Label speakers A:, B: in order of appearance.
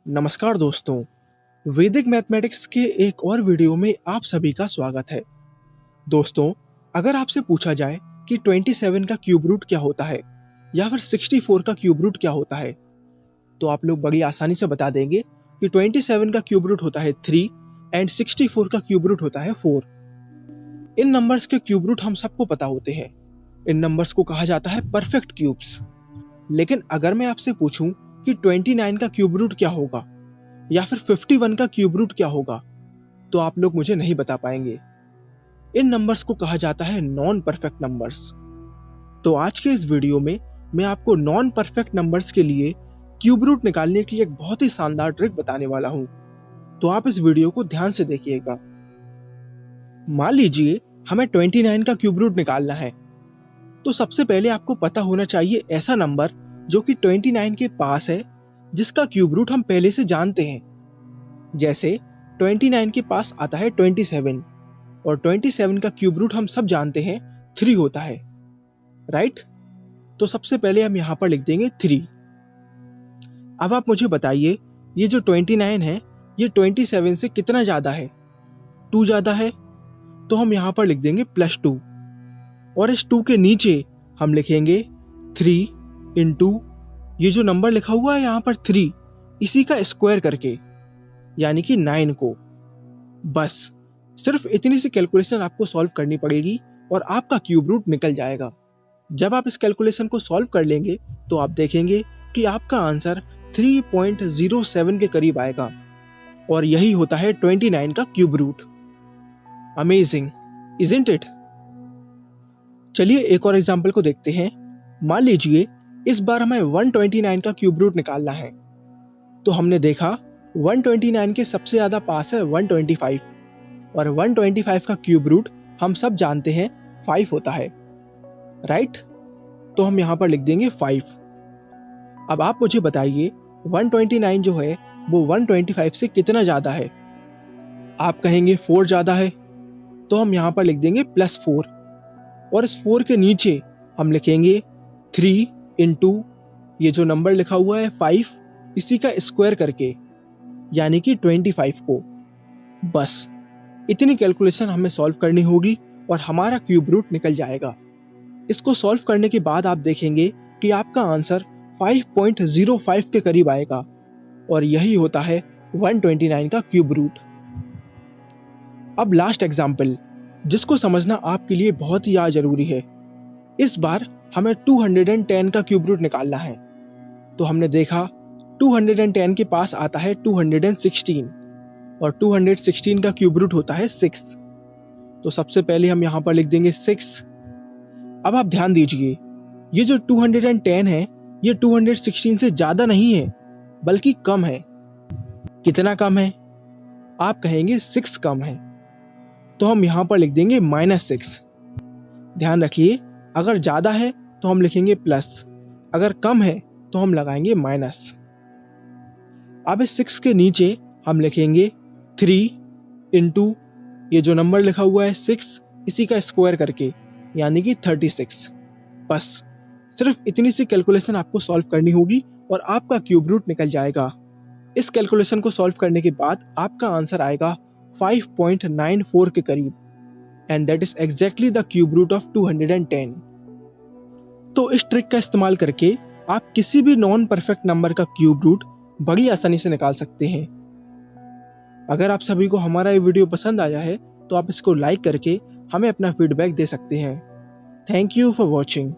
A: नमस्कार दोस्तों, वैदिक मैथमेटिक्स के एक और वीडियो में आप सभी का स्वागत है। दोस्तों, अगर आपसे पूछा जाए कि 27 का क्यूब रूट क्या होता है या फिर 64 का क्यूब रूट क्या होता है, तो आप लोग बड़ी आसानी से बता देंगे कि 27 का क्यूब रूट होता है 3 एंड 64 का क्यूब रूट होता है 4। इन नंबर्स के क्यूब रूट हम सबको पता होते हैं। इन नंबर्स को कहा जाता है परफेक्ट क्यूब्स। लेकिन अगर मैं आपसे पूछूं कि 29 का क्यूब रूट क्या होगा या फिर 51 का क्यूब रूट क्या होगा, तो आप लोग मुझे नहीं बता पाएंगे। इन नंबर्स को कहा जाता है नॉन परफेक्ट नंबर्स। तो आज के इस वीडियो में मैं आपको नॉन परफेक्ट नंबर्स के लिए क्यूब रूट निकालने की एक बहुत ही शानदार ट्रिक बताने वाला हूं। तो आप इस वीडियो को ध्यान से देखिएगा। मान लीजिए हमें 29 का क्यूब रूट निकालना है, तो सबसे पहले आपको पता होना चाहिए ऐसा नंबर जो कि 29 के पास है, जिसका क्यूब रूट हम पहले से जानते हैं। जैसे 29 के पास आता है 27 और 27 का क्यूब रूट हम सब जानते हैं 3 होता है, राइट। तो सबसे पहले हम यहां पर लिख देंगे 3। अब आप मुझे बताइए, ये जो 29 है ये 27 से कितना ज्यादा है? 2 ज्यादा है, तो हम यहां पर लिख देंगे +2 और इस 2 के नीचे हम लिखेंगे 3 इंटू ये जो नंबर लिखा हुआ है यहाँ पर 3, इसी का स्क्वायर करके, यानी कि 9 को। बस सिर्फ इतनी सी कैलकुलेशन आपको सॉल्व करनी पड़ेगी और आपका क्यूब रूट निकल जाएगा। जब आप इस कैलकुलेशन को सॉल्व कर लेंगे तो आप देखेंगे कि आपका आंसर 3.07 के करीब आएगा और यही होता है 29 का cube root. Amazing, isn't it? चलिए एक और एग्जाम्पल को देखते हैं। मान लीजिए इस बार हमें 129 का क्यूब रूट निकालना है। तो हमने देखा 129 के सबसे ज्यादा पास है 125 और 125 का क्यूब रूट हम सब जानते हैं 5 होता है, राइट। तो हम यहां पर लिख देंगे 5। अब आप मुझे बताइए 129 जो है वो 125 से कितना ज्यादा है? आप कहेंगे 4 ज्यादा है, तो हम यहां पर लिख देंगे +4 और इस 4 के नीचे हम लिखेंगे 3 इंटू ये जो नंबर लिखा हुआ है 5, इसी का स्क्वायर करके, यानी कि 25 को। बस इतनी कैलकुलेशन हमें सॉल्व करनी होगी और हमारा क्यूब रूट निकल जाएगा। इसको सॉल्व करने के बाद आप देखेंगे कि आपका आंसर 5.05 के करीब आएगा और यही होता है 129 का क्यूब रूट। अब लास्ट एग्जाम्पल, जिसको समझना आपके लिए बहुत ही जरूरी है। इस बार हमें 210 का क्यूब रूट निकालना है। तो हमने देखा 210 के पास आता है 216 और 216 का क्यूब रूट होता है 6। तो सबसे पहले हम यहां पर लिख देंगे 6। अब आप ध्यान दीजिए, ये जो 210 है ये 216 से ज्यादा नहीं है बल्कि कम है। कितना कम है? आप कहेंगे 6 कम है, तो हम यहां पर लिख देंगे -6। ध्यान रखिए, अगर ज्यादा है तो हम लिखेंगे प्लस, अगर कम है तो हम लगाएंगे माइनस। अब इस 6 के नीचे हम लिखेंगे 3 इंटू ये जो नंबर लिखा हुआ है 6, इसी का स्क्वायर करके, यानी कि 36। बस सिर्फ इतनी सी कैलकुलेशन आपको सॉल्व करनी होगी और आपका क्यूब रूट निकल जाएगा। इस कैलकुलेशन को सॉल्व करने के बाद आपका आंसर आएगा 5.94 के करीब, and that is exactly the cube root of 210। तो इस ट्रिक का इस्तेमाल करके आप किसी भी नॉन परफेक्ट नंबर का क्यूब रूट बड़ी आसानी से निकाल सकते हैं। अगर आप सभी को हमारा ये वीडियो पसंद आया है तो आप इसको लाइक करके हमें अपना फीडबैक दे सकते हैं। Thank you for watching.